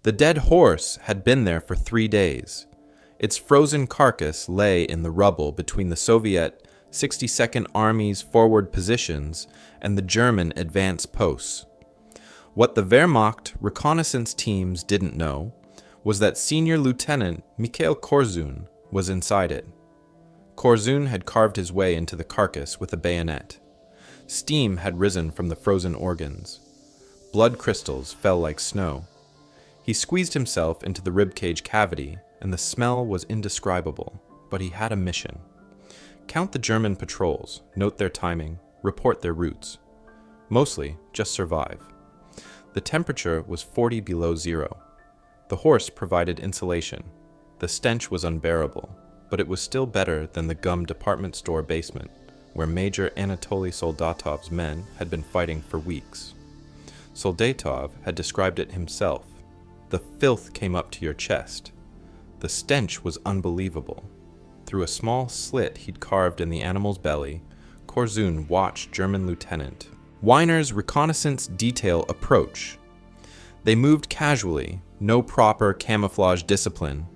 The dead horse had been there for 3 days. Its frozen carcass lay in the rubble between the Soviet 62nd Army's forward positions and the German advance posts. What the Wehrmacht reconnaissance teams didn't know was that Senior Lieutenant Mikhail Korzun was inside it. Korzun had carved his way into the carcass with a bayonet. Steam had risen from the frozen organs. Blood crystals fell like snow. He squeezed himself into the ribcage cavity, and the smell was indescribable, but he had a mission. Count the German patrols, note their timing, report their routes. Mostly, just survive. The temperature was 40 below zero. The horse provided insulation. The stench was unbearable, but it was still better than the gum department store basement, where Major Anatoly Soldatov's men had been fighting for weeks. Soldatov had described it himself. The filth came up to your chest. The stench was unbelievable. Through a small slit he'd carved in the animal's belly, Korzun watched German Lieutenant Weiner's reconnaissance detail approach. They moved casually, no proper camouflage discipline.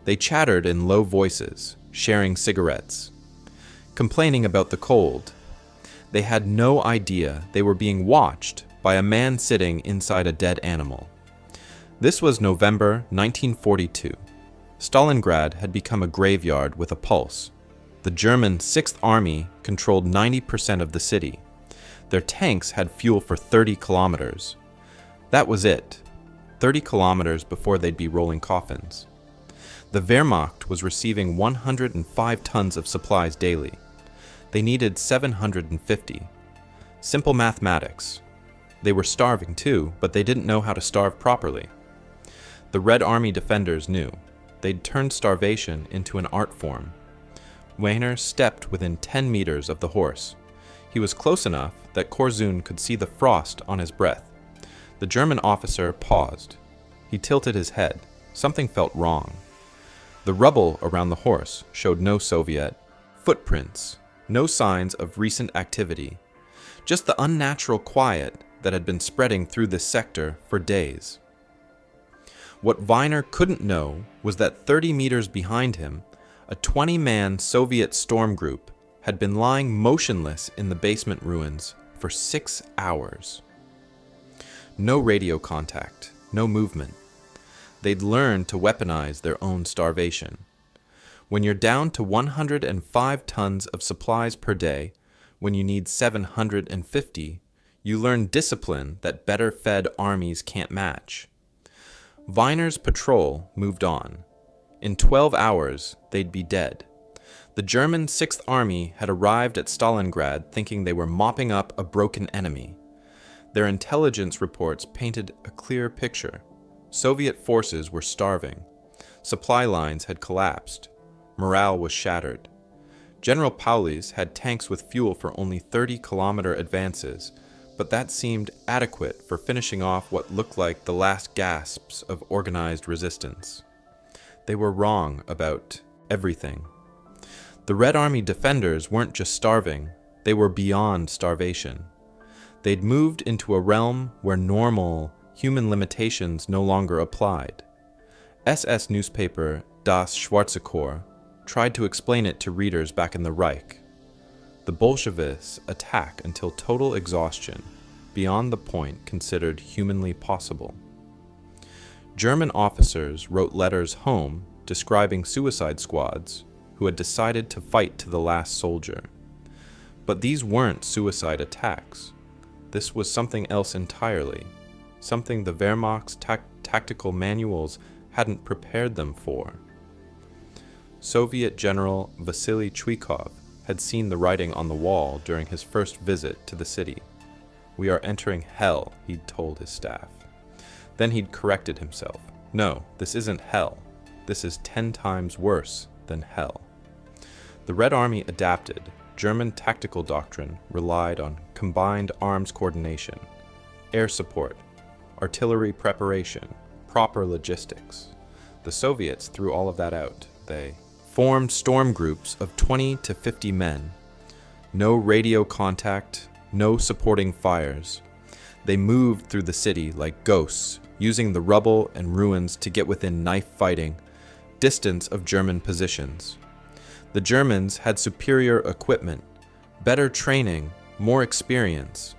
They chattered in low voices, sharing cigarettes, complaining about the cold. They had no idea they were being watched by a man sitting inside a dead animal. This was November 1942. Stalingrad had become a graveyard with a pulse. The German 6th Army controlled 90% of the city. Their tanks had fuel for 30 kilometers. That was it. 30 kilometers before they'd be rolling coffins. The Wehrmacht was receiving 105 tons of supplies daily. They needed 750. Simple mathematics. They were starving too, but they didn't know how to starve properly. The Red Army defenders knew. They'd turned starvation into an art form. Weiner stepped within 10 meters of the horse. He was close enough that Korzun could see the frost on his breath. The German officer paused. He tilted his head. Something felt wrong. The rubble around the horse showed no Soviet footprints, no signs of recent activity, just the unnatural quiet that had been spreading through this sector for days. What Weiner couldn't know was that 30 meters behind him, a 20-man Soviet storm group had been lying motionless in the basement ruins for 6 hours. No radio contact, no movement. They'd learned to weaponize their own starvation. When you're down to 105 tons of supplies per day, when you need 750, you learn discipline that better-fed armies can't match. Weiner's patrol moved on. In 12 hours, they'd be dead. The German 6th Army had arrived at Stalingrad thinking they were mopping up a broken enemy. Their intelligence reports painted a clear picture. Soviet forces were starving. Supply lines had collapsed. Morale was shattered. General Paulis had tanks with fuel for only 30-kilometer advances, but that seemed adequate for finishing off what looked like the last gasps of organized resistance. They were wrong about everything. The Red Army defenders weren't just starving, they were beyond starvation. They'd moved into a realm where normal, human limitations no longer applied. SS newspaper Das Schwarze Korps tried to explain it to readers back in the Reich. The Bolsheviks attack until total exhaustion, beyond the point considered humanly possible. German officers wrote letters home describing suicide squads who had decided to fight to the last soldier. But these weren't suicide attacks. This was something else entirely, something the Wehrmacht's tactical manuals hadn't prepared them for. Soviet General Vasily Chuikov had seen the writing on the wall during his first visit to the city. "We are entering hell," he'd told his staff. Then he'd corrected himself. "No, this isn't hell. This is 10 times worse than hell." The Red Army adapted. German tactical doctrine relied on combined arms coordination, air support, artillery preparation, proper logistics. The Soviets threw all of that out. They formed storm groups of 20 to 50 men. No radio contact, no supporting fires. They moved through the city like ghosts, using the rubble and ruins to get within knife-fighting distance of German positions. The Germans had superior equipment, better training, more experience,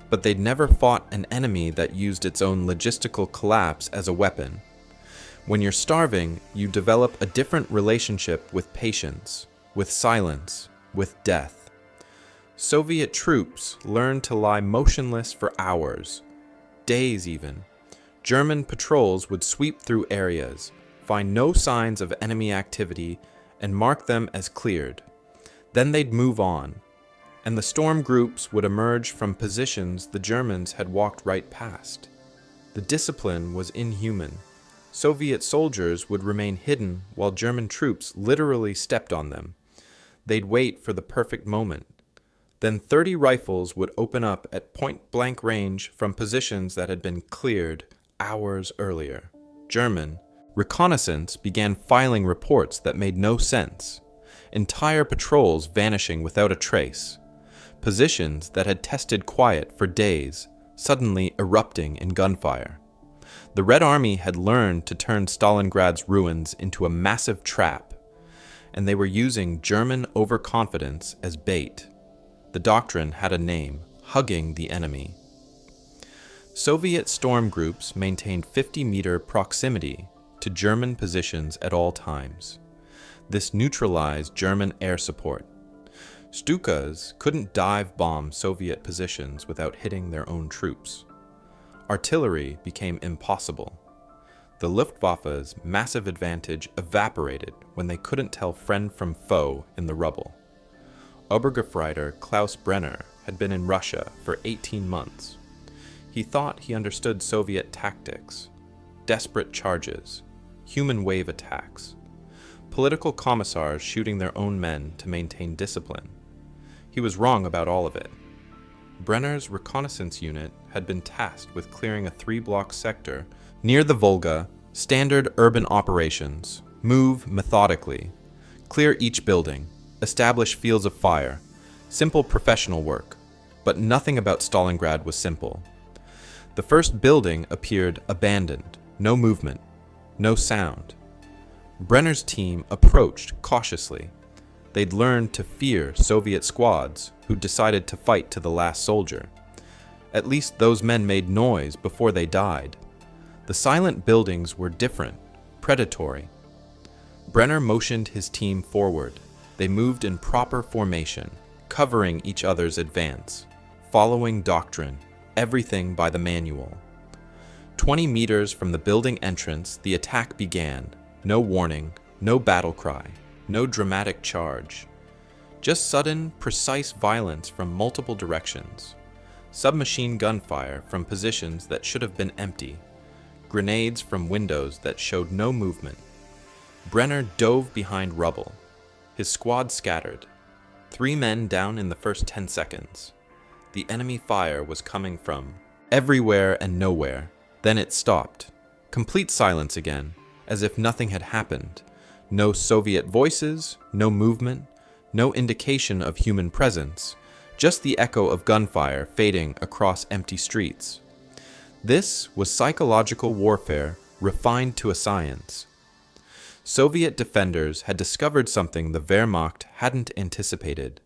but they'd never fought an enemy that used its own logistical collapse as a weapon. When you're starving, you develop a different relationship with patience, with silence, with death. Soviet troops learned to lie motionless for hours, days even. German patrols would sweep through areas, find no signs of enemy activity, and mark them as cleared. Then they'd move on, and the storm groups would emerge from positions the Germans had walked right past. The discipline was inhuman. Soviet soldiers would remain hidden while German troops literally stepped on them. They'd wait for the perfect moment. Then 30 rifles would open up at point-blank range from positions that had been cleared hours earlier. German reconnaissance began filing reports that made no sense. Entire patrols vanishing without a trace. Positions that had tested quiet for days, suddenly erupting in gunfire. The Red Army had learned to turn Stalingrad's ruins into a massive trap, and they were using German overconfidence as bait. The doctrine had a name: hugging the enemy. Soviet storm groups maintained 50-meter proximity to German positions at all times. This neutralized German air support. Stukas couldn't dive bomb Soviet positions without hitting their own troops. Artillery became impossible. The Luftwaffe's massive advantage evaporated when they couldn't tell friend from foe in the rubble. Obergefreiter Klaus Brenner had been in Russia for 18 months. He thought he understood Soviet tactics, desperate charges, human wave attacks, political commissars shooting their own men to maintain discipline. He was wrong about all of it. Brenner's reconnaissance unit had been tasked with clearing a 3-block sector near the Volga, standard urban operations, move methodically, clear each building, establish fields of fire, simple professional work, but nothing about Stalingrad was simple. The first building appeared abandoned, no movement, no sound. Brenner's team approached cautiously. They'd learned to fear Soviet squads who decided to fight to the last soldier. At least those men made noise before they died. The silent buildings were different, predatory. Brenner motioned his team forward. They moved in proper formation, covering each other's advance, following doctrine, everything by the manual. 20 meters from the building entrance, the attack began. No warning, no battle cry, no dramatic charge. Just sudden, precise violence from multiple directions. Submachine gunfire from positions that should have been empty. Grenades from windows that showed no movement. Brenner dove behind rubble. His squad scattered. 3 men down in the first 10 seconds. The enemy fire was coming from everywhere and nowhere. Then it stopped. Complete silence again, as if nothing had happened. No Soviet voices, no movement, no indication of human presence, just the echo of gunfire fading across empty streets. This was psychological warfare refined to a science. Soviet defenders had discovered something the Wehrmacht hadn't anticipated.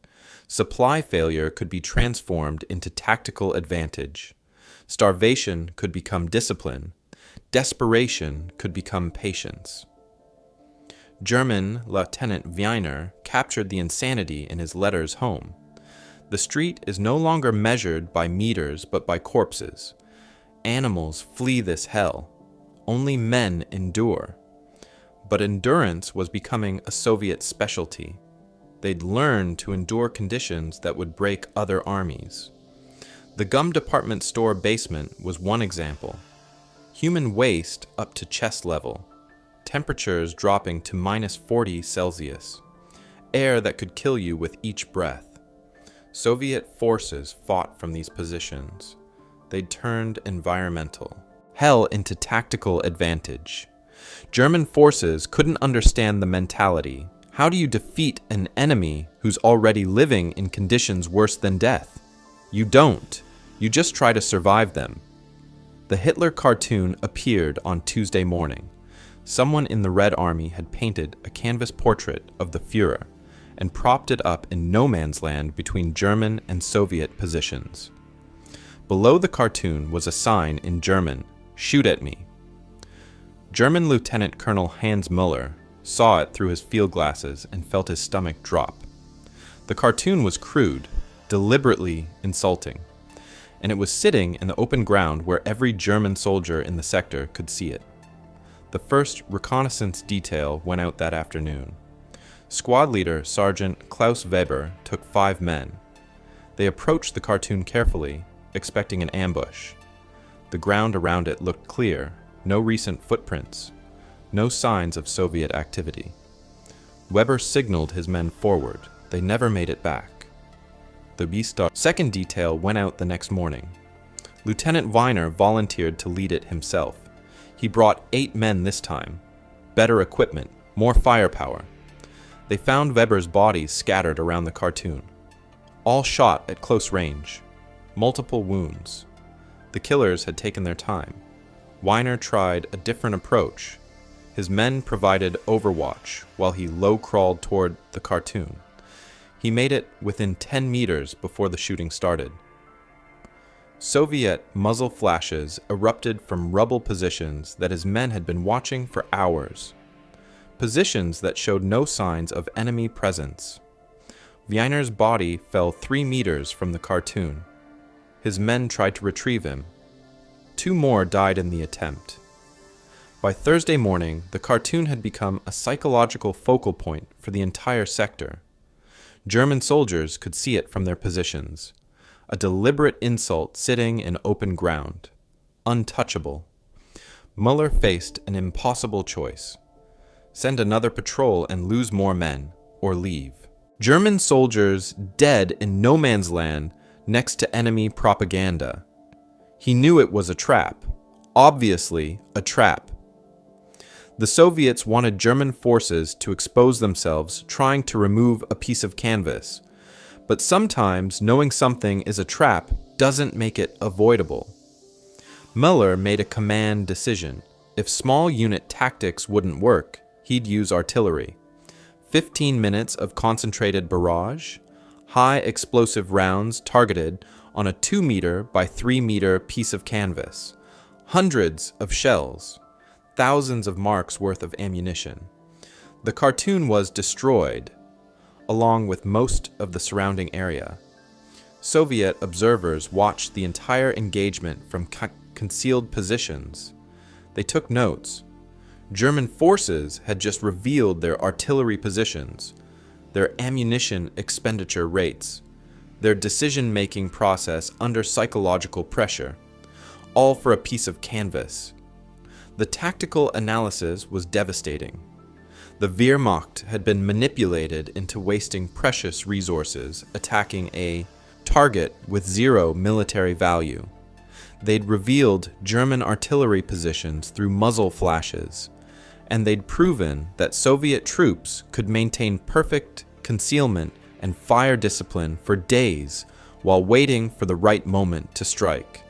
Supply failure could be transformed into tactical advantage. Starvation could become discipline. Desperation could become patience. German Lieutenant Weiner captured the insanity in his letters home. The street is no longer measured by meters but by corpses. Animals flee this hell. Only men endure. But endurance was becoming a Soviet specialty. They'd learned to endure conditions that would break other armies. The gum department store basement was one example. Human waste up to chest level. Temperatures dropping to -40 Celsius. Air that could kill you with each breath. Soviet forces fought from these positions. They turned environmental hell into tactical advantage. German forces couldn't understand the mentality. How do you defeat an enemy who's already living in conditions worse than death? You don't. You just try to survive them. The Hitler cartoon appeared on Tuesday morning. Someone in the Red Army had painted a canvas portrait of the Führer and propped it up in no man's land between German and Soviet positions. Below the cartoon was a sign in German, "Shoot at me." German Lieutenant Colonel Hans Müller saw it through his field glasses and felt his stomach drop. The cartoon was crude, deliberately insulting, and it was sitting in the open ground where every German soldier in the sector could see it. The first reconnaissance detail went out that afternoon. Squad leader Sergeant Klaus Weber took 5 men. They approached the cartoon carefully, expecting an ambush. The ground around it looked clear, no recent footprints, no signs of Soviet activity. Weber signaled his men forward. They never made it back. The second detail went out the next morning. Lieutenant Weiner volunteered to lead it himself. He brought 8 men this time. Better equipment, more firepower. They found Weber's body scattered around the cartoon. All shot at close range. Multiple wounds. The killers had taken their time. Weiner tried a different approach. His men provided overwatch while he low-crawled toward the cartoon. He made it within 10 meters before the shooting started. Soviet muzzle flashes erupted from rubble positions that his men had been watching for hours. Positions that showed no signs of enemy presence. Weiner's body fell 3 meters from the cartoon. His men tried to retrieve him. 2 more died in the attempt. By Thursday morning, the cartoon had become a psychological focal point for the entire sector. German soldiers could see it from their positions. A deliberate insult sitting in open ground. Untouchable. Müller faced an impossible choice. Send another patrol and lose more men, or leave. German soldiers dead in no man's land next to enemy propaganda. He knew it was a trap. Obviously, a trap. The Soviets wanted German forces to expose themselves trying to remove a piece of canvas. But sometimes knowing something is a trap doesn't make it avoidable. Müller made a command decision. If small unit tactics wouldn't work, he'd use artillery. 15 minutes of concentrated barrage, high explosive rounds targeted on a 2-meter by 3-meter piece of canvas, hundreds of shells, thousands of marks worth of ammunition. The cartoon was destroyed, along with most of the surrounding area. Soviet observers watched the entire engagement from concealed positions. They took notes. German forces had just revealed their artillery positions, their ammunition expenditure rates, their decision-making process under psychological pressure, all for a piece of canvas. The tactical analysis was devastating. The Wehrmacht had been manipulated into wasting precious resources attacking a target with 0 military value. They'd revealed German artillery positions through muzzle flashes, and they'd proven that Soviet troops could maintain perfect concealment and fire discipline for days while waiting for the right moment to strike.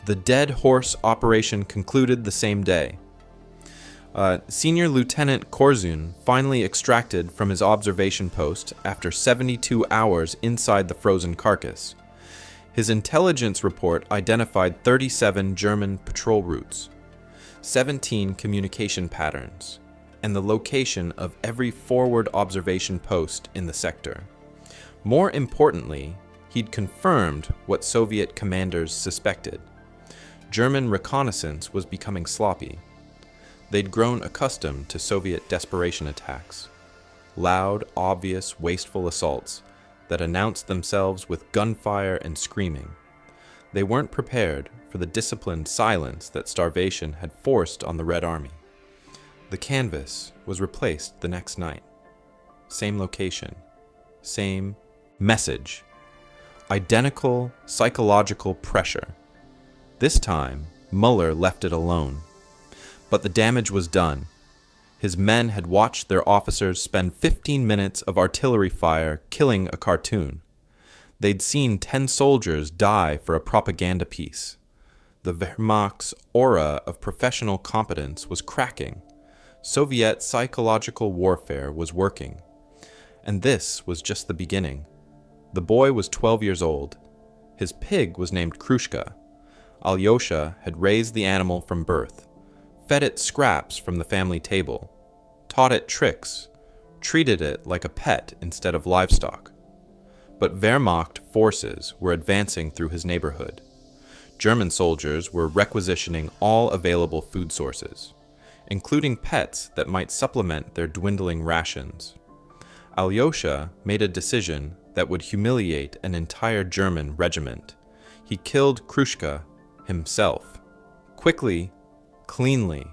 The dead horse operation concluded the same day. Senior Lieutenant Korzun finally extracted from his observation post after 72 hours inside the frozen carcass. His intelligence report identified 37 German patrol routes, 17 communication patterns, and the location of every forward observation post in the sector. More importantly, he'd confirmed what Soviet commanders suspected. German reconnaissance was becoming sloppy. They'd grown accustomed to Soviet desperation attacks, loud, obvious, wasteful assaults that announced themselves with gunfire and screaming. They weren't prepared for the disciplined silence that starvation had forced on the Red Army. The canvas was replaced the next night. Same location, same message, identical psychological pressure. This time, Müller left it alone. But the damage was done. His men had watched their officers spend 15 minutes of artillery fire killing a cartoon. They'd seen 10 soldiers die for a propaganda piece. The Wehrmacht's aura of professional competence was cracking. Soviet psychological warfare was working. And this was just the beginning. The boy was 12 years old. His pig was named Krushka. Alyosha had raised the animal from birth, fed it scraps from the family table, taught it tricks, treated it like a pet instead of livestock. But Wehrmacht forces were advancing through his neighborhood. German soldiers were requisitioning all available food sources, including pets that might supplement their dwindling rations. Alyosha made a decision that would humiliate an entire German regiment. He killed Krushka himself, quickly, cleanly,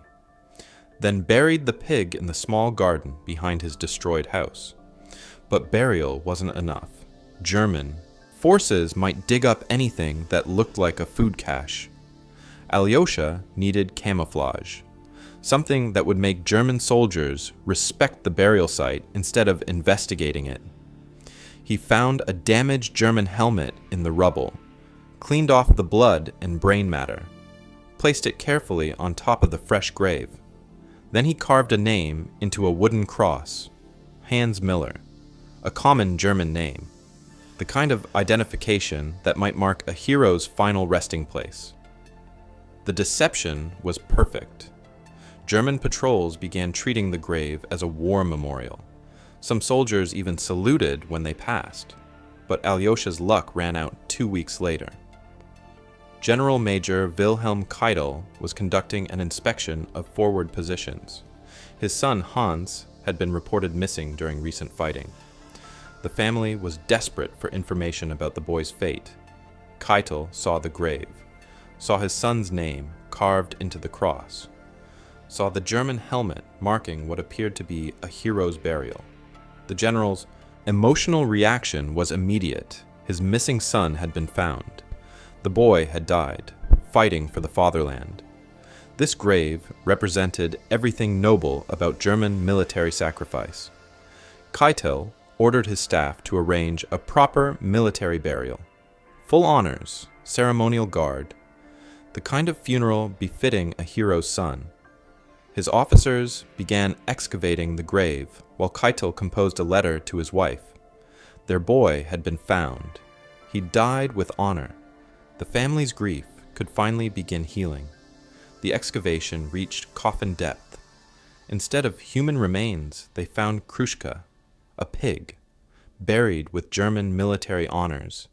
then buried the pig in the small garden behind his destroyed house. But burial wasn't enough. German forces might dig up anything that looked like a food cache. Alyosha needed camouflage, something that would make German soldiers respect the burial site instead of investigating it. He found a damaged German helmet in the rubble, cleaned off the blood and brain matter, placed it carefully on top of the fresh grave. Then he carved a name into a wooden cross, Hans Miller, a common German name, the kind of identification that might mark a hero's final resting place. The deception was perfect. German patrols began treating the grave as a war memorial. Some soldiers even saluted when they passed, but Alyosha's luck ran out 2 weeks later. General Major Wilhelm Keitel was conducting an inspection of forward positions. His son Hans had been reported missing during recent fighting. The family was desperate for information about the boy's fate. Keitel saw the grave, saw his son's name carved into the cross, saw the German helmet marking what appeared to be a hero's burial. The general's emotional reaction was immediate. His missing son had been found. The boy had died, fighting for the fatherland. This grave represented everything noble about German military sacrifice. Keitel ordered his staff to arrange a proper military burial. Full honors, ceremonial guard, the kind of funeral befitting a hero's son. His officers began excavating the grave while Keitel composed a letter to his wife. Their boy had been found. He died with honor. The family's grief could finally begin healing. The excavation reached coffin depth. Instead of human remains, they found Krushka, a pig, buried with German military honors,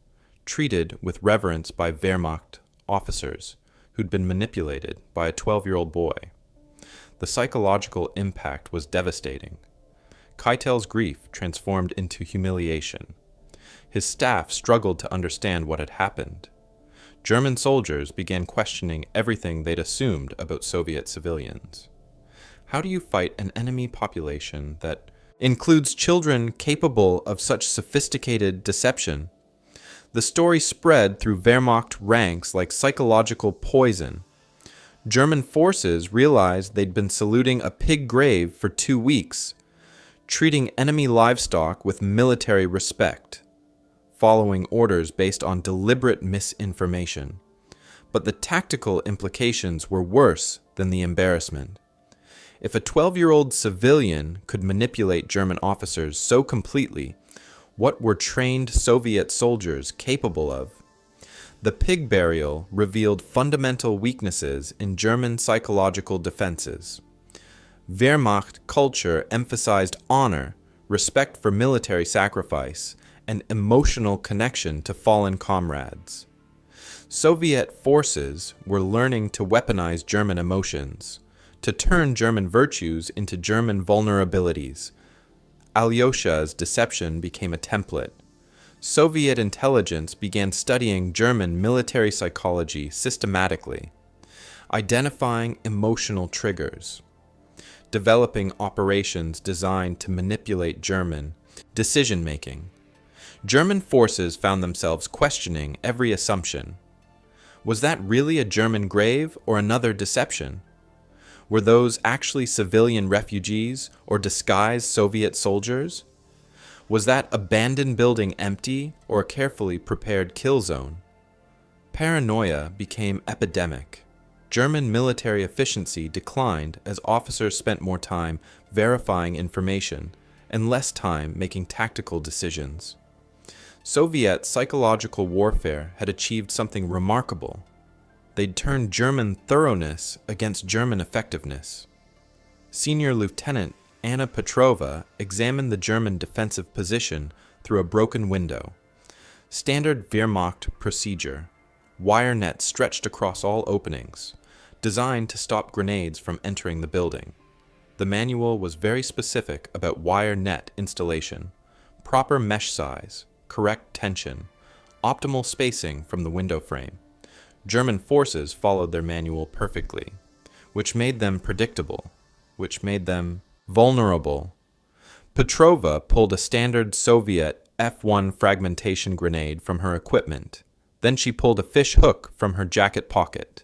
treated with reverence by Wehrmacht officers who'd been manipulated by a 12-year-old boy. The psychological impact was devastating. Keitel's grief transformed into humiliation. His staff struggled to understand what had happened. German soldiers began questioning everything they'd assumed about Soviet civilians. How do you fight an enemy population that includes children capable of such sophisticated deception? The story spread through Wehrmacht ranks like psychological poison. German forces realized they'd been saluting a pig grave for 2 weeks, treating enemy livestock with military respect, following orders based on deliberate misinformation. But the tactical implications were worse than the embarrassment. If a 12-year-old civilian could manipulate German officers so completely, what were trained Soviet soldiers capable of? The pig burial revealed fundamental weaknesses in German psychological defenses. Wehrmacht culture emphasized honor, respect for military sacrifice, and emotional connection to fallen comrades. Soviet forces were learning to weaponize German emotions, to turn German virtues into German vulnerabilities. Alyosha's deception became a template. Soviet intelligence began studying German military psychology systematically, identifying emotional triggers, developing operations designed to manipulate German decision-making. German forces found themselves questioning every assumption. Was that really a German grave or another deception? Were those actually civilian refugees or disguised Soviet soldiers? Was that abandoned building empty or a carefully prepared kill zone? Paranoia became epidemic. German military efficiency declined as officers spent more time verifying information and less time making tactical decisions. Soviet psychological warfare had achieved something remarkable. They'd turned German thoroughness against German effectiveness. Senior Lieutenant Anna Petrova examined the German defensive position through a broken window. Standard Wehrmacht procedure. Wire nets stretched across all openings, designed to stop grenades from entering the building. The manual was very specific about wire net installation, proper mesh size, correct tension, optimal spacing from the window frame. German forces followed their manual perfectly, which made them predictable, which made them vulnerable. Petrova pulled a standard Soviet F1 fragmentation grenade from her equipment. Then she pulled a fish hook from her jacket pocket.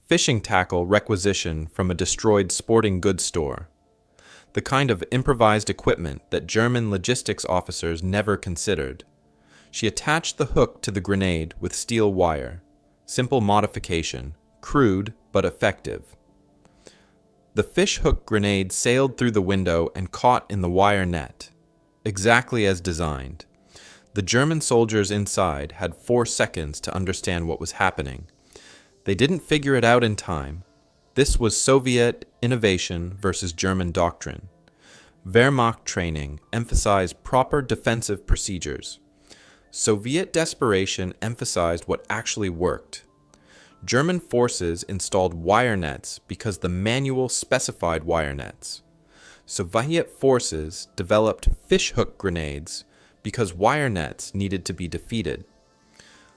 Fishing tackle requisitioned from a destroyed sporting goods store. The kind of improvised equipment that German logistics officers never considered. She attached the hook to the grenade with steel wire. Simple modification, crude but effective. The fish hook grenade sailed through the window and caught in the wire net, exactly as designed. The German soldiers inside had 4 seconds to understand what was happening. They didn't figure it out in time. This was Soviet innovation versus German doctrine. Wehrmacht training emphasized proper defensive procedures. Soviet desperation emphasized what actually worked. German forces installed wire nets because the manual specified wire nets. Soviet forces developed fishhook grenades because wire nets needed to be defeated.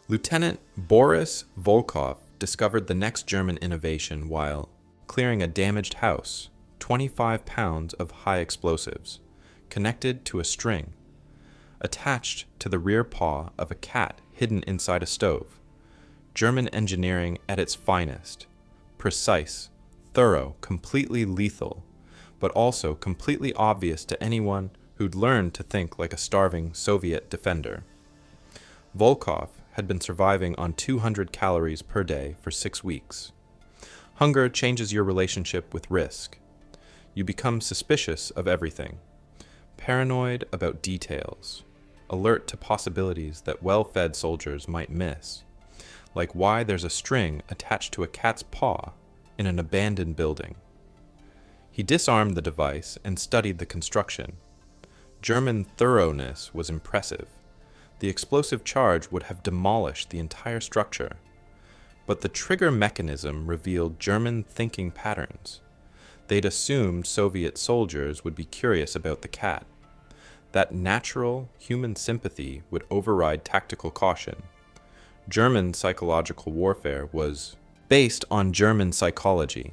Lieutenant Boris Volkov discovered the next German innovation while clearing a damaged house, 25 pounds of high explosives, connected to a string, attached to the rear paw of a cat hidden inside a stove. German engineering at its finest, precise, thorough, completely lethal, but also completely obvious to anyone who'd learned to think like a starving Soviet defender. Volkov had been surviving on 200 calories per day for 6 weeks. Hunger changes your relationship with risk. You become suspicious of everything, paranoid about details, alert to possibilities that well-fed soldiers might miss, like why there's a string attached to a cat's paw in an abandoned building. He disarmed the device and studied the construction. German thoroughness was impressive. The explosive charge would have demolished the entire structure. But the trigger mechanism revealed German thinking patterns. They'd assumed Soviet soldiers would be curious about the cat. That natural human sympathy would override tactical caution. German psychological warfare was based on German psychology.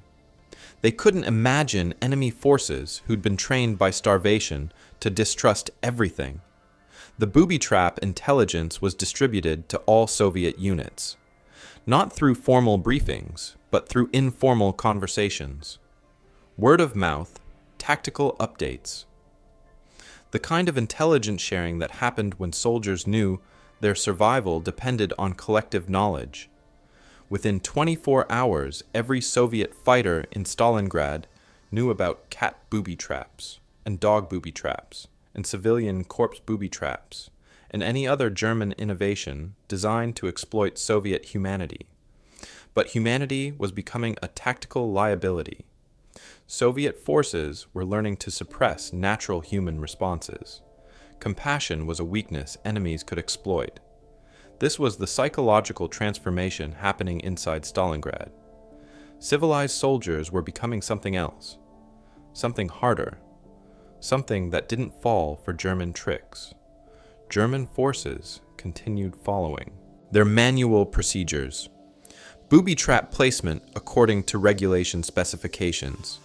They couldn't imagine enemy forces who'd been trained by starvation to distrust everything. The booby trap intelligence was distributed to all Soviet units, not through formal briefings, but through informal conversations. Word of mouth, tactical updates. The kind of intelligence sharing that happened when soldiers knew their survival depended on collective knowledge. Within 24 hours, every Soviet fighter in Stalingrad knew about cat booby traps, and dog booby traps, and civilian corpse booby traps, and any other German innovation designed to exploit Soviet humanity. But humanity was becoming a tactical liability. Soviet forces were learning to suppress natural human responses. Compassion was a weakness enemies could exploit. This was the psychological transformation happening inside Stalingrad. Civilized soldiers were becoming something else, something harder, something that didn't fall for German tricks. German forces continued following their manual procedures. Booby trap placement according to regulation specifications.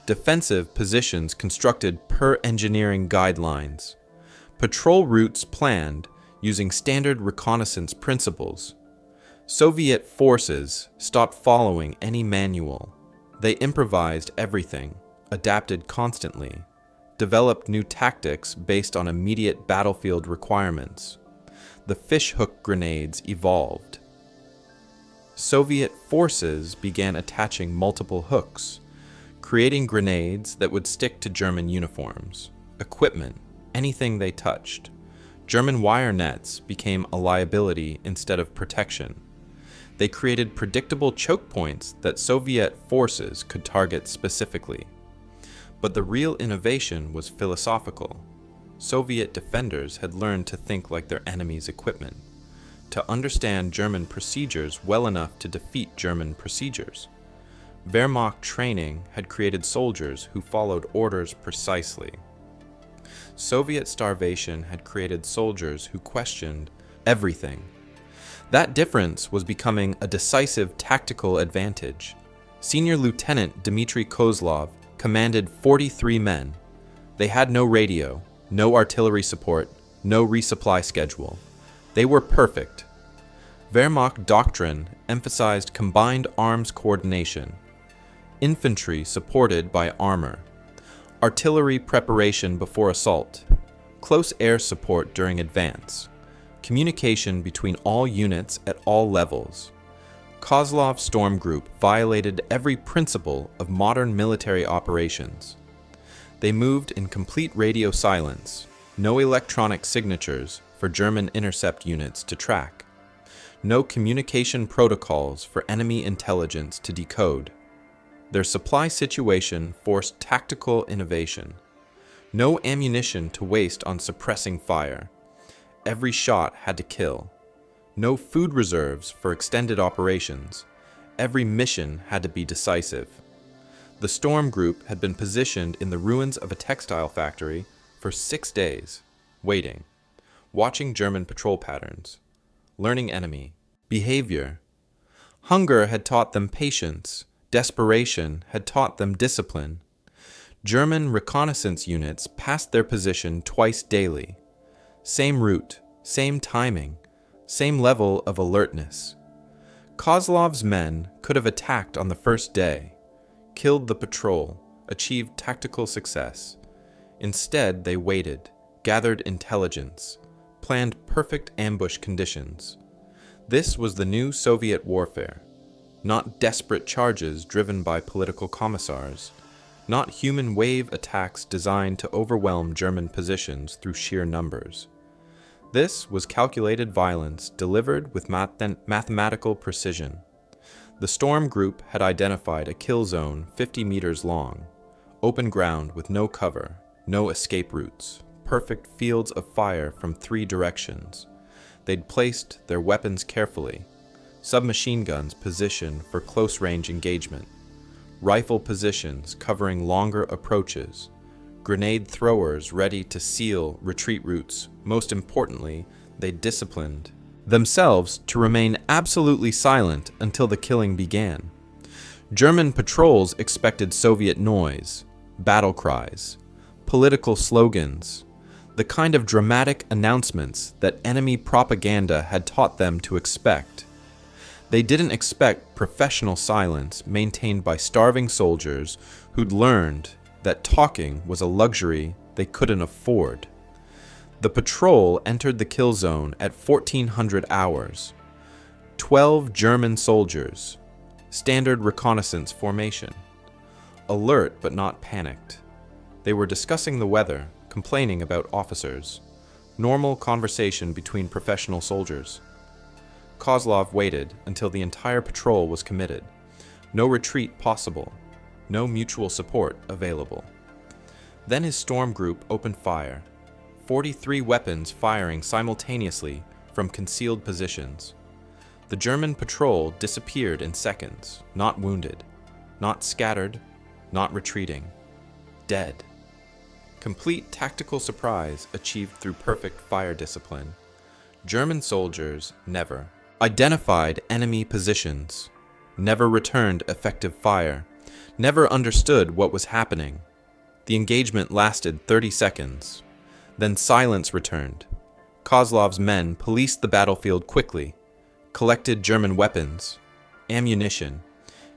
Defensive positions constructed per engineering guidelines. Patrol routes planned using standard reconnaissance principles. Soviet forces stopped following any manual. They improvised everything, adapted constantly, developed new tactics based on immediate battlefield requirements. The fishhook grenades evolved. Soviet forces began attaching multiple hooks, creating grenades that would stick to German uniforms, equipment, anything they touched. German wire nets became a liability instead of protection. They created predictable choke points that Soviet forces could target specifically. But the real innovation was philosophical. Soviet defenders had learned to think like their enemy's equipment, to understand German procedures well enough to defeat German procedures. Wehrmacht training had created soldiers who followed orders precisely. Soviet starvation had created soldiers who questioned everything. That difference was becoming a decisive tactical advantage. Senior Lieutenant Dmitry Kozlov commanded 43 men. They had no radio, no artillery support, no resupply schedule. They were perfect. Wehrmacht doctrine emphasized combined arms coordination, infantry supported by armor, artillery preparation before assault, close air support during advance, communication between all units at all levels. Kozlov's storm group violated every principle of modern military operations. They moved in complete radio silence, no electronic signatures for German intercept units to track, no communication protocols for enemy intelligence to decode. Their supply situation forced tactical innovation. No ammunition to waste on suppressing fire. Every shot had to kill. No food reserves for extended operations. Every mission had to be decisive. The storm group had been positioned in the ruins of a textile factory for 6 days, waiting, watching German patrol patterns, learning enemy behavior. Hunger had taught them patience. Desperation had taught them discipline. German reconnaissance units passed their position twice daily. Same route, same timing, same level of alertness. Kozlov's men could have attacked on the first day, killed the patrol, achieved tactical success. Instead, they waited, gathered intelligence, planned perfect ambush conditions. This was the new Soviet warfare. Not desperate charges driven by political commissars, not human wave attacks designed to overwhelm German positions through sheer numbers. This was calculated violence delivered with mathematical precision. The storm group had identified a kill zone 50 meters long, open ground with no cover, no escape routes, perfect fields of fire from 3 directions. They'd placed their weapons carefully. Submachine guns positioned for close-range engagement, rifle positions covering longer approaches, grenade throwers ready to seal retreat routes. Most importantly, they disciplined themselves to remain absolutely silent until the killing began. German patrols expected Soviet noise, battle cries, political slogans, the kind of dramatic announcements that enemy propaganda had taught them to expect. They didn't expect professional silence maintained by starving soldiers who'd learned that talking was a luxury they couldn't afford. The patrol entered the kill zone at 1400 hours. 12 German soldiers. Standard reconnaissance formation. Alert but not panicked. They were discussing the weather, complaining about officers. Normal conversation between professional soldiers. Kozlov waited until the entire patrol was committed. No retreat possible. No mutual support available. Then his storm group opened fire. 43 weapons firing simultaneously from concealed positions. The German patrol disappeared in seconds, not wounded, not scattered, not retreating. Dead. Complete tactical surprise achieved through perfect fire discipline. German soldiers never identified enemy positions, never returned effective fire, never understood what was happening. The engagement lasted 30 seconds. Then silence returned. Kozlov's men policed the battlefield quickly, collected German weapons, ammunition,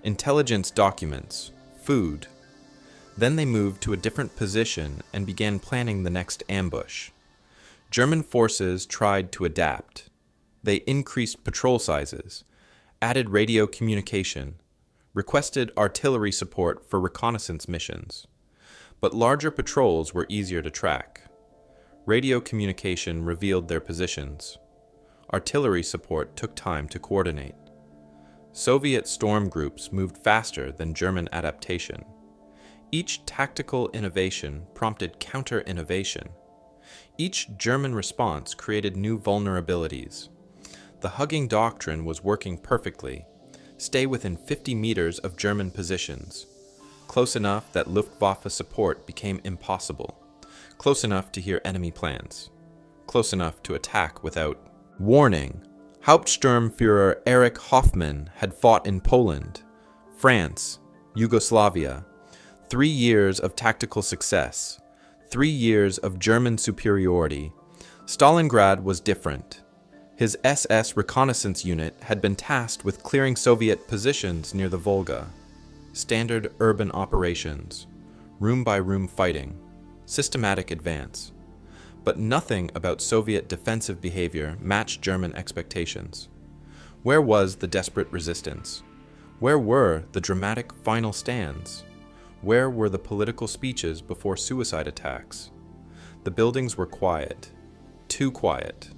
intelligence documents, food. Then they moved to a different position and began planning the next ambush. German forces tried to adapt. They increased patrol sizes, added radio communication, requested artillery support for reconnaissance missions. But larger patrols were easier to track. Radio communication revealed their positions. Artillery support took time to coordinate. Soviet storm groups moved faster than German adaptation. Each tactical innovation prompted counter-innovation. Each German response created new vulnerabilities. The hugging doctrine was working perfectly. Stay within 50 meters of German positions. Close enough that Luftwaffe support became impossible. Close enough to hear enemy plans. Close enough to attack without warning. Hauptsturmführer Erich Hoffmann had fought in Poland, France, Yugoslavia. 3 years of tactical success. 3 years of German superiority. Stalingrad was different. His SS reconnaissance unit had been tasked with clearing Soviet positions near the Volga. Standard urban operations, room-by-room fighting, systematic advance. But nothing about Soviet defensive behavior matched German expectations. Where was the desperate resistance? Where were the dramatic final stands? Where were the political speeches before suicide attacks? The buildings were quiet, too quiet.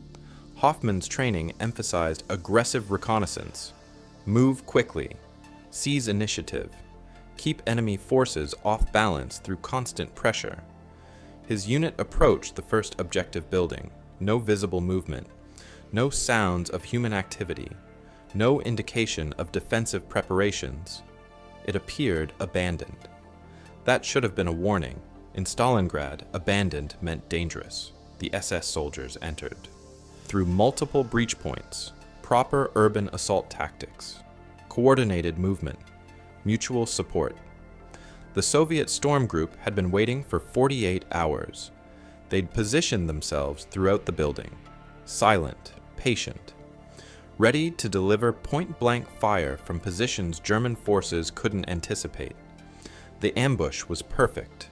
Hoffmann's training emphasized aggressive reconnaissance, move quickly, seize initiative, keep enemy forces off balance through constant pressure. His unit approached the first objective building, no visible movement, no sounds of human activity, no indication of defensive preparations. It appeared abandoned. That should have been a warning. In Stalingrad, abandoned meant dangerous. The SS soldiers entered. Through multiple breach points, proper urban assault tactics, coordinated movement, mutual support. The Soviet storm group had been waiting for 48 hours. They'd positioned themselves throughout the building, silent, patient, ready to deliver point-blank fire from positions German forces couldn't anticipate. The ambush was perfect.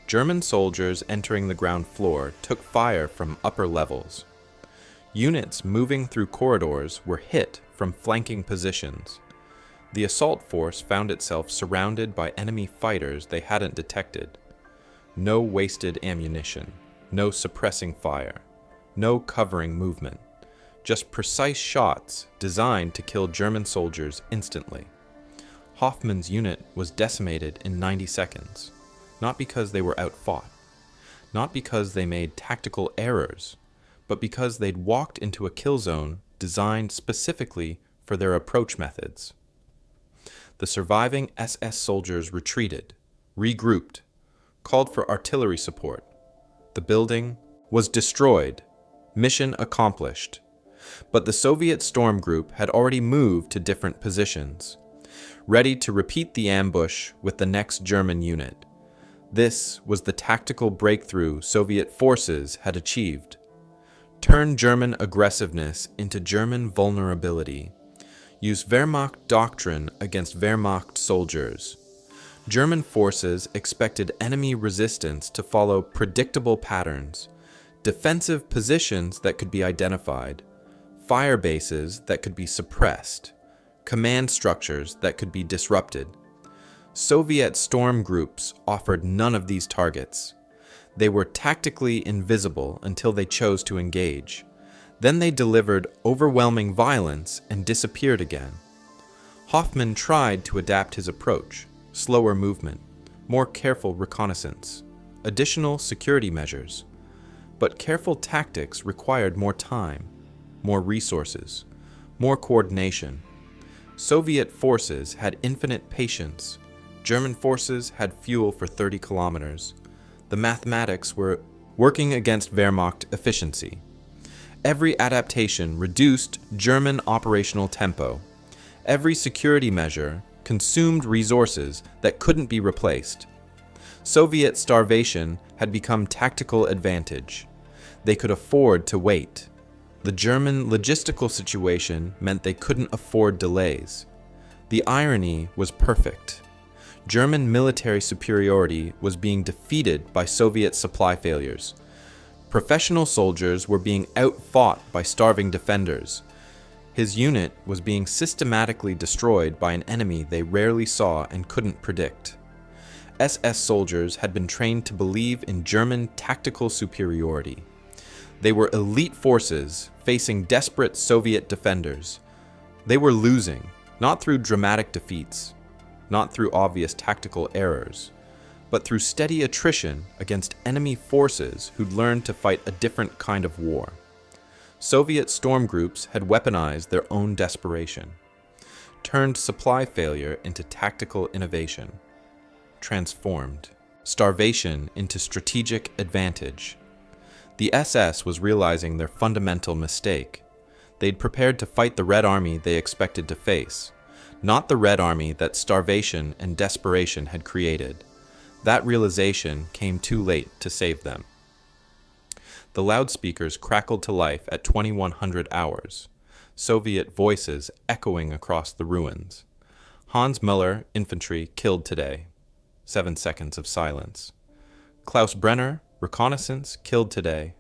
German soldiers entering the ground floor took fire from upper levels. Units moving through corridors were hit from flanking positions. The assault force found itself surrounded by enemy fighters they hadn't detected. No wasted ammunition, no suppressing fire, no covering movement, just precise shots designed to kill German soldiers instantly. Hoffmann's unit was decimated in 90 seconds, not because they were outfought, not because they made tactical errors, but because they'd walked into a kill zone designed specifically for their approach methods. The surviving SS soldiers retreated, regrouped, called for artillery support. The building was destroyed, mission accomplished. But the Soviet storm group had already moved to different positions, ready to repeat the ambush with the next German unit. This was the tactical breakthrough Soviet forces had achieved. Turn German aggressiveness into German vulnerability. Use Wehrmacht doctrine against Wehrmacht soldiers. German forces expected enemy resistance to follow predictable patterns, defensive positions that could be identified, fire bases that could be suppressed, command structures that could be disrupted. Soviet storm groups offered none of these targets. They were tactically invisible until they chose to engage. Then they delivered overwhelming violence and disappeared again. Hoffmann tried to adapt his approach, slower movement, more careful reconnaissance, additional security measures. But careful tactics required more time, more resources, more coordination. Soviet forces had infinite patience. German forces had fuel for 30 kilometers. The mathematics were working against Wehrmacht efficiency. Every adaptation reduced German operational tempo. Every security measure consumed resources that couldn't be replaced. Soviet starvation had become tactical advantage. They could afford to wait. The German logistical situation meant they couldn't afford delays. The irony was perfect. German military superiority was being defeated by Soviet supply failures. Professional soldiers were being outfought by starving defenders. His unit was being systematically destroyed by an enemy they rarely saw and couldn't predict. SS soldiers had been trained to believe in German tactical superiority. They were elite forces facing desperate Soviet defenders. They were losing, not through dramatic defeats, not through obvious tactical errors, but through steady attrition against enemy forces who'd learned to fight a different kind of war. Soviet storm groups had weaponized their own desperation, turned supply failure into tactical innovation, transformed starvation into strategic advantage. The SS was realizing their fundamental mistake. They'd prepared to fight the Red Army they expected to face, not the Red Army that starvation and desperation had created. That realization came too late to save them. The loudspeakers crackled to life at 2100 hours, Soviet voices echoing across the ruins. Hans Müller, infantry, killed today. 7 seconds of silence. Klaus Brenner, reconnaissance, killed today.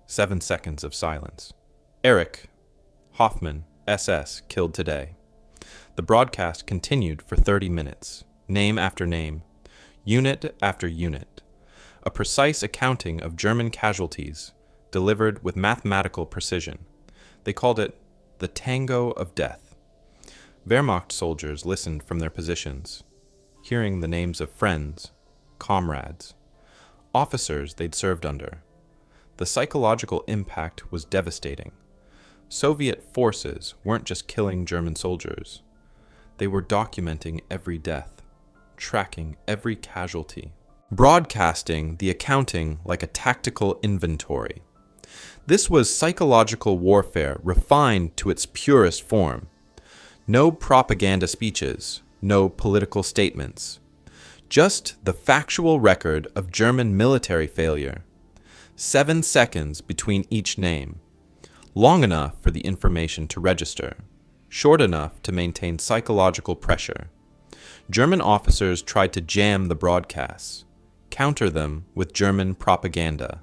7 seconds of silence. Erich Hoffmann, SS, killed today. The broadcast continued for 30 minutes, name after name, unit after unit. A precise accounting of German casualties, delivered with mathematical precision. They called it the Tango of Death. Wehrmacht soldiers listened from their positions, hearing the names of friends, comrades, officers they'd served under. The psychological impact was devastating. Soviet forces weren't just killing German soldiers. They were documenting every death, tracking every casualty, broadcasting the accounting like a tactical inventory. This was psychological warfare refined to its purest form. No propaganda speeches, no political statements. Just the factual record of German military failure. 7 seconds between each name. Long enough for the information to register. Short enough to maintain psychological pressure. German officers tried to jam the broadcasts, counter them with German propaganda,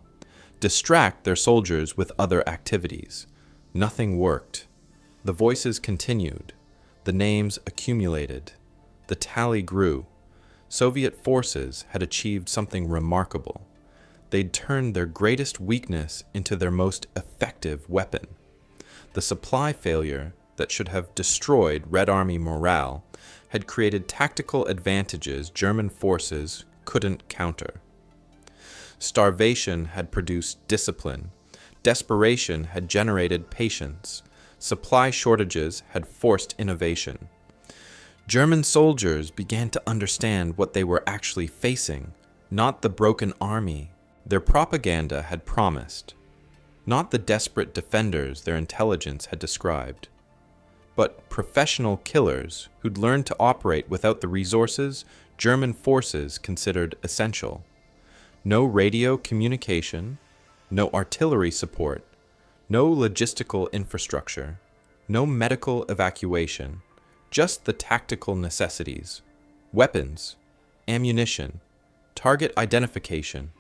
distract their soldiers with other activities. Nothing worked. The voices continued. The names accumulated. The tally grew. Soviet forces had achieved something remarkable. They'd turned their greatest weakness into their most effective weapon. The supply failure that should have destroyed Red Army morale had created tactical advantages German forces couldn't counter. Starvation had produced discipline. Desperation had generated patience. Supply shortages had forced innovation. German soldiers began to understand what they were actually facing, not the broken army their propaganda had promised, not the desperate defenders their intelligence had described, but professional killers who'd learned to operate without the resources German forces considered essential. No radio communication, no artillery support, no logistical infrastructure, no medical evacuation, just the tactical necessities, weapons, ammunition, target identification.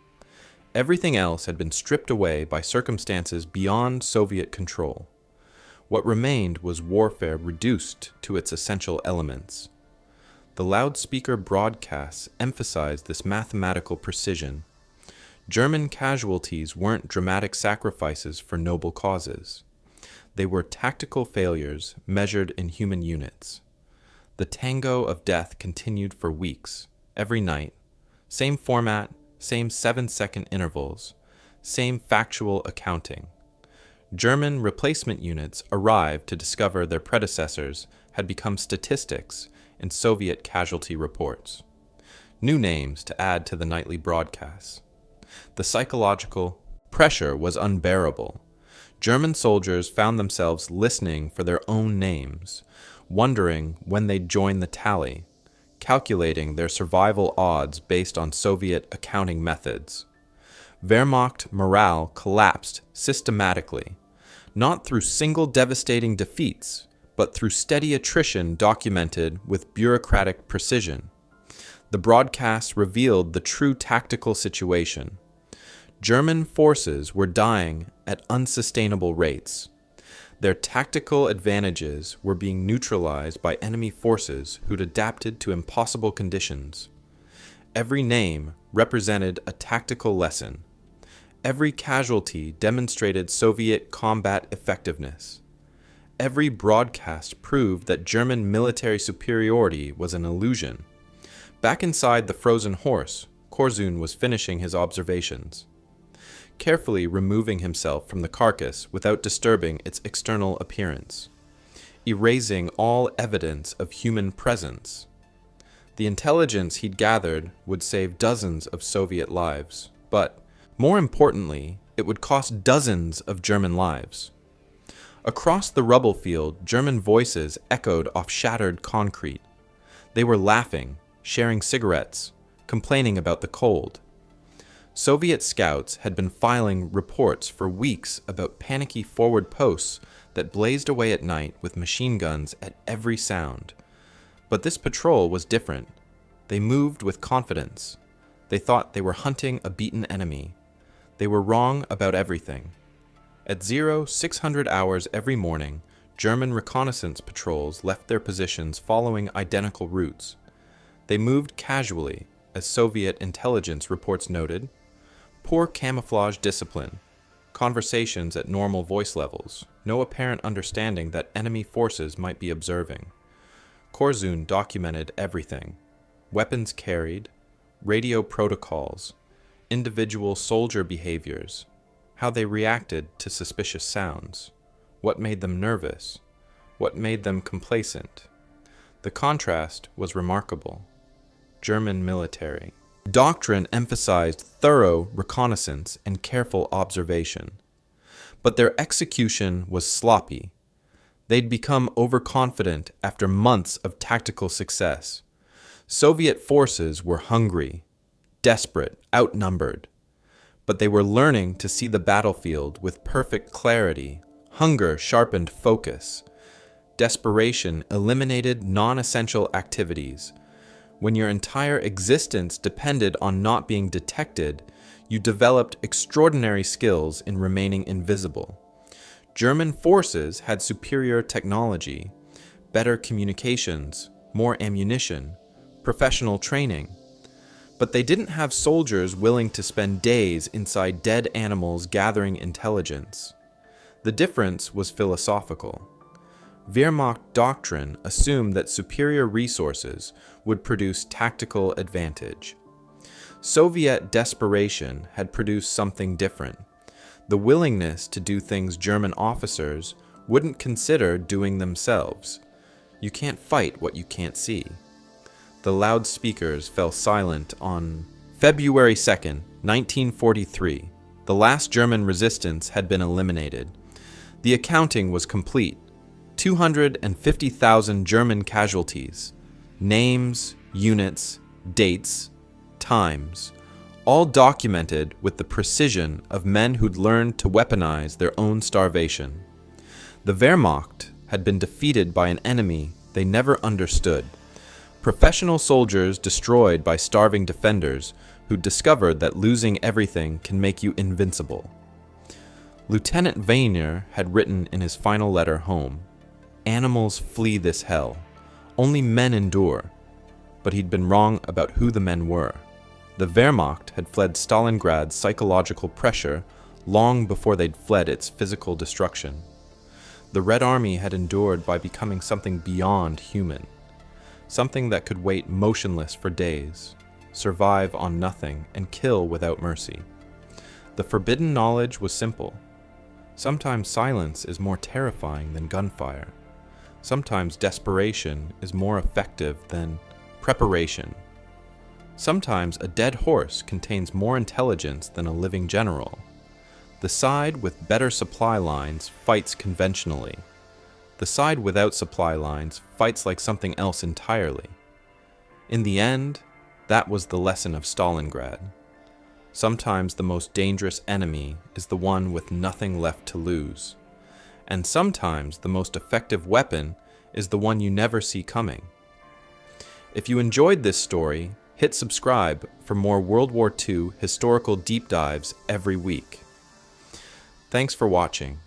Everything else had been stripped away by circumstances beyond Soviet control. What remained was warfare reduced to its essential elements. The loudspeaker broadcasts emphasized this mathematical precision. German casualties weren't dramatic sacrifices for noble causes. They were tactical failures measured in human units. The tango of death continued for weeks, every night. Same format, same 7-second intervals, same factual accounting. German replacement units arrived to discover their predecessors had become statistics in Soviet casualty reports. New names to add to the nightly broadcasts. The psychological pressure was unbearable. German soldiers found themselves listening for their own names, wondering when they'd join the tally, calculating their survival odds based on Soviet accounting methods. Wehrmacht morale collapsed systematically, not through single devastating defeats, but through steady attrition documented with bureaucratic precision. The broadcasts revealed the true tactical situation. German forces were dying at unsustainable rates. Their tactical advantages were being neutralized by enemy forces who'd adapted to impossible conditions. Every name represented a tactical lesson. Every casualty demonstrated Soviet combat effectiveness. Every broadcast proved that German military superiority was an illusion. Back inside the frozen horse, Korzun was finishing his observations, carefully removing himself from the carcass without disturbing its external appearance, erasing all evidence of human presence. The intelligence he'd gathered would save dozens of Soviet lives, but, more importantly, it would cost dozens of German lives. Across the rubble field, German voices echoed off shattered concrete. They were laughing, sharing cigarettes, complaining about the cold. Soviet scouts had been filing reports for weeks about panicky forward posts that blazed away at night with machine guns at every sound. But this patrol was different. They moved with confidence. They thought they were hunting a beaten enemy. They were wrong about everything. At 0600 hours every morning, German reconnaissance patrols left their positions following identical routes. They moved casually, as Soviet intelligence reports noted. Poor camouflage discipline, conversations at normal voice levels, no apparent understanding that enemy forces might be observing. Korzun documented everything: weapons carried, radio protocols, individual soldier behaviors, how they reacted to suspicious sounds, what made them nervous, what made them complacent. The contrast was remarkable. German military doctrine emphasized thorough reconnaissance and careful observation. But their execution was sloppy. They'd become overconfident after months of tactical success. Soviet forces were hungry, desperate, outnumbered. But they were learning to see the battlefield with perfect clarity. Hunger sharpened focus. Desperation eliminated non-essential activities. When your entire existence depended on not being detected, you developed extraordinary skills in remaining invisible. German forces had superior technology, better communications, more ammunition, professional training. But they didn't have soldiers willing to spend days inside dead animals gathering intelligence. The difference was philosophical. Wehrmacht doctrine assumed that superior resources would produce tactical advantage. Soviet desperation had produced something different: the willingness to do things German officers wouldn't consider doing themselves. You can't fight what you can't see. The loudspeakers fell silent on February 2nd, 1943. The last German resistance had been eliminated. The accounting was complete. 250,000 German casualties. Names, units, dates, times, all documented with the precision of men who'd learned to weaponize their own starvation. The Wehrmacht had been defeated by an enemy they never understood. Professional soldiers destroyed by starving defenders who discovered that losing everything can make you invincible. Lieutenant Weiner had written in his final letter home, "Animals flee this hell. Only men endure." But he'd been wrong about who the men were. The Wehrmacht had fled Stalingrad's psychological pressure long before they'd fled its physical destruction. The Red Army had endured by becoming something beyond human. Something that could wait motionless for days, survive on nothing, and kill without mercy. The forbidden knowledge was simple. Sometimes silence is more terrifying than gunfire. Sometimes desperation is more effective than preparation. Sometimes a dead horse contains more intelligence than a living general. The side with better supply lines fights conventionally. The side without supply lines fights like something else entirely. In the end, that was the lesson of Stalingrad. Sometimes the most dangerous enemy is the one with nothing left to lose. And sometimes the most effective weapon is the one you never see coming. If you enjoyed this story, hit subscribe for more World War II historical deep dives every week. Thanks for watching.